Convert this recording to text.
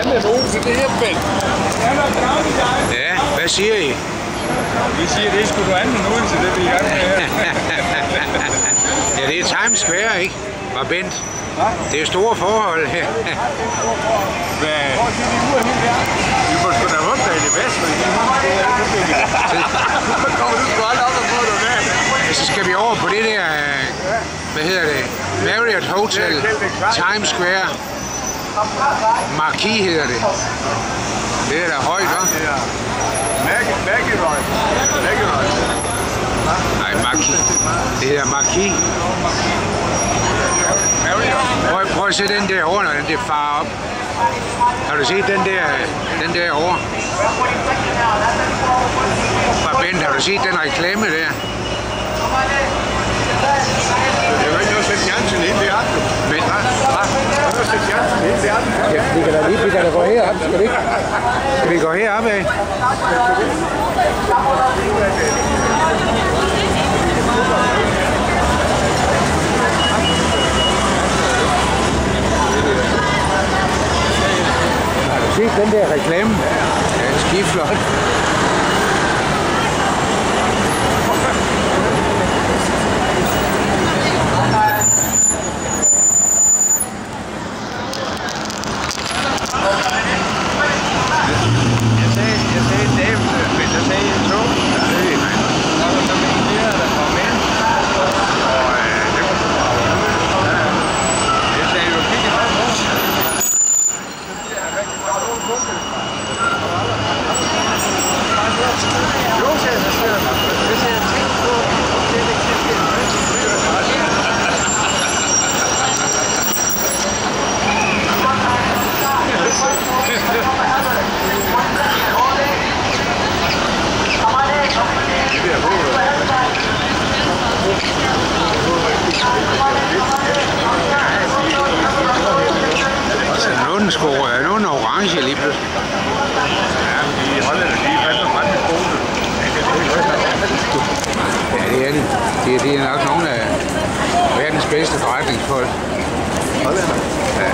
Han er nogen, så det er fedt. Ja, hvad siger I? Vi siger, det skulle du anden end Odense, det vi er i gang med. Ja, det er Times Square, ikke? Var Bent. Det er store forhold her. Vi må sgu da håbe, at det er bedst, fordi så kommer du sgu aldrig op og få det med. Så skal vi over på det der, hvad hedder det? Marriott Hotel, Times Square. Marquis hedder det. Det er da højt, hva'? Nej, Marquis. Det hedder Marquis. Prøv at se den der over, når den der far op. Har du set den der over? Bent, har du set den reklame der? Jeg vil ikke sætte fjernsyn ind i aften. Men, Ja, vi kan da gå herop, skal vi ikke? Skal vi gå herop af? Har du set den der reklame? Ja, det er skiflot. Jeg sagde David, men jeg sagde en tog. Og så med en der kom ind. Og det var jeg sagde jo, kigge meget på. Det er rigtig godt over bunket. Jo, sagde jeg, hvis jeg tænkte på, det er det kæmpe. Nogen orange lige pludselig. Ja, de holder det lige fast og frem med skolen. Ja, det er de. Det er nok nogle af verdens bedste forretningsfolk. Hollænder. Ja.